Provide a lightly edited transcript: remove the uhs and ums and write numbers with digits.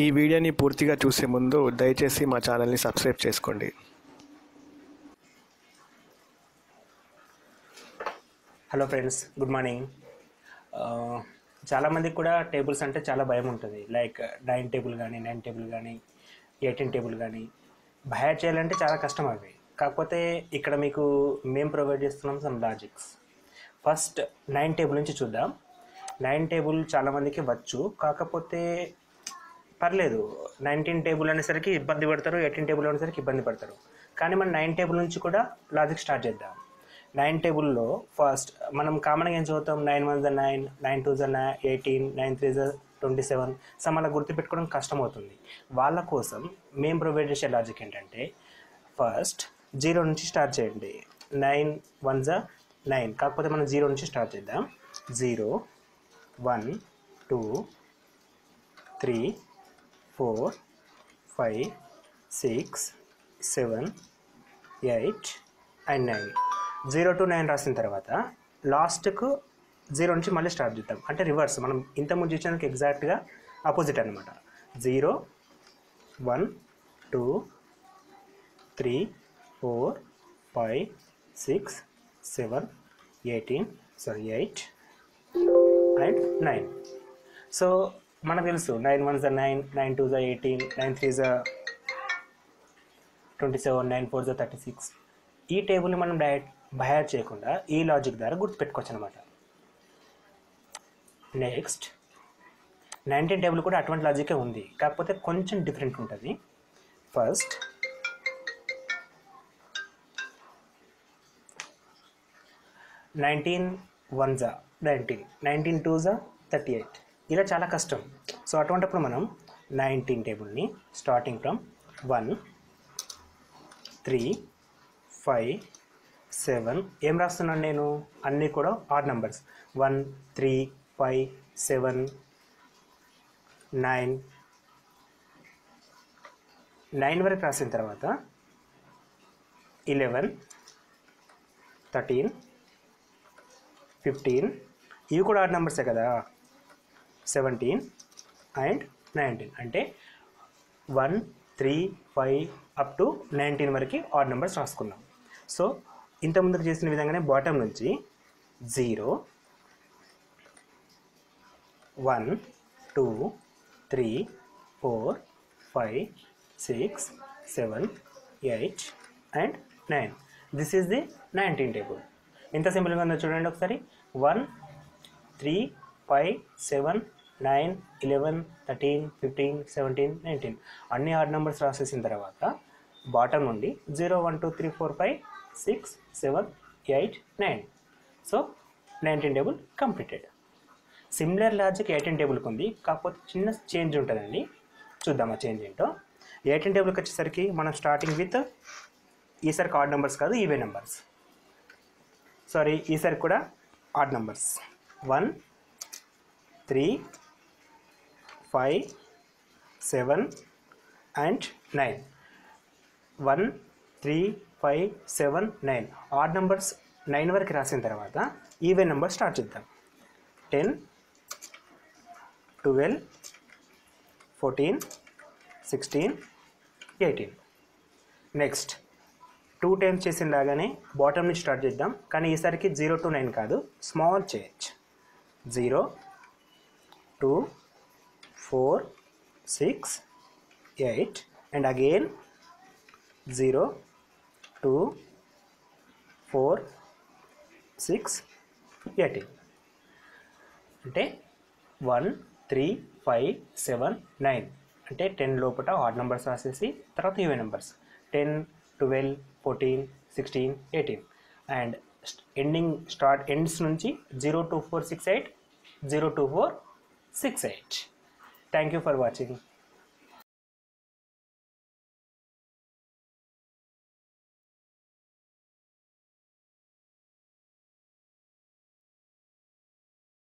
ఈ వీడియోని పూర్తిగా చూసే ముందు దయచేసి మా ఛానల్ని సబ్స్క్రైబ్ చేసుకోండి. Hello friends, good morning. చాలామందికి కూడా టేబుల్స్ అంటే చాలా భయం ఉంటుంది. లైక్ 9 టేబుల్ కానీ 9 టేబుల్ కానీ 18 టేబుల్ కానీ బయట చేయాలంటే చాలా కష్టం అవి. కాకపోతే ఇక్కడ మీకు మేము ప్రొవైడ్ చేస్తున్నాం సమ్ లాజిక్స్. ఫస్ట్ 9 టేబుల్ నుంచి చూద్దాం. 9 టేబుల్ చాలామందికి వచ్చు, కాకపోతే పర్లేదు. 19 టేబుల్ అనేసరికి ఇబ్బంది పడతారు, 18 టేబుల్ అనేసరికి ఇబ్బంది పడతారు. కానీ మనం 9 టేబుల్ నుంచి కూడా లాజిక్ స్టార్ట్ చేద్దాం. 9 టేబుల్లో ఫస్ట్ మనం కామన్గా ఏం చదువుతాం? 9 1 9, 9 2 18, 9 3 27. సమ్ అలా గుర్తుపెట్టుకోవడం కష్టమవుతుంది. వాళ్ళ కోసం మేము ప్రొవైడ్ చేసే లాజిక్ ఏంటంటే, ఫస్ట్ 0 నుంచి స్టార్ట్ చేయండి. 9 1 9, కాకపోతే మనం 0 నుంచి స్టార్ట్ చేద్దాం. 0 1 2 3 4 5 6 7 8 అండ్ 9. 0 to 9 రాసిన తర్వాత లాస్ట్కు 0 నుంచి మళ్ళీ స్టార్ట్ చేద్దాం. అంటే రివర్స్, మనం ఇంతకుముందు చూసినందుకు ఎగ్జాక్ట్గా ఆపోజిట్ అనమాట. 0 1 2 3 4 5 6 7 8 అండ్ 9. సో మనకు తెలుసు 9 1 9, 9 2 18, 9 3 27, 9 4 36. ఈ టేబుల్ని మనం బయట చేయకుండా ఈ లాజిక్ ద్వారా గుర్తుపెట్టుకోవచ్చు అనమాట. నెక్స్ట్ 19 టేబుల్ కూడా అటువంటి లాజికే ఉంది, కాకపోతే కొంచెం డిఫరెంట్ ఉంటుంది. ఫస్ట్ 19 1 19, 19 2 38. ఇలా చాలా కష్టం. సో అటువంటిప్పుడు మనం 19 టేబుల్ని స్టార్టింగ్ ఫ్రమ్ 1 3 5 7 ఏం రాస్తున్నాను నేను? అన్నీ కూడా ఆడ్ నెంబర్స్. 1 3 5 7 9 9 వరకు రాసిన తర్వాత 11 13 15, ఇవి కూడా ఆడ్ నెంబర్సే కదా. 17 అండ్ 19. అంటే 1 3 5 అప్ టు 19 వరకు ఆడ్ నెంబర్స్ రాసుకున్నాం. సో ఇంతకుముందుకు చేసిన విధంగానే బాటమ్ నుంచి 0 1 2 3 4 5 6 7 8 and 9. This is the 19 table. ఎంత సింపుల్గా ఉందో చూడండి ఒకసారి. 1 3 5 7 9 11 13 15 17 19 అన్ని ఆడ్ నెంబర్స్ రాసేసిన తర్వాత బాటమ్ నుండి 0 1 2 3 4 5 6 7 8 9. So 19 table completed. Similar logic 18 టేబుల్కి ఉంది, కాకపోతే చిన్న చేంజ్ ఉంటుందండి. చూద్దాం ఆ చేంజ్ ఏంటో. 18 టేబుల్కి వచ్చేసరికి మనం స్టార్టింగ్ విత్ ఈసారికి ఆడ్ నెంబర్స్ కాదు, ఈవెన్ నెంబర్స్. సారీ, ఈసారి కూడా odd numbers. 1 3 5 7 and 9. 1 3 5 7 9 odd numbers 9 వరకు రాసిన తర్వాత ఈవెన్ నెంబర్ స్టార్ట్ చేద్దాం. 10 12 14 16 18. నెక్స్ట్ 2 టైమ్స్ చేసిన లాగానే బాటమ్ నుంచి స్టార్ట్ చేద్దాం, కానీ ఈసారికి 0 to 9 కాదు, స్మాల్ చేంజ్. 0 2 4 6 8 and again 0 2 4 6 18. అంటే 1 3 5 7 9 అంటే 10 లోపల ఆడ్ నెంబర్స్ రాసేసి తర్వాత ఈవెన్ నెంబర్స్. 10 12 14 16 18 అండ్ ఎండ్స్ నుంచి 0 2 4 6 8 0 2 4 6 8. Thank you for watching.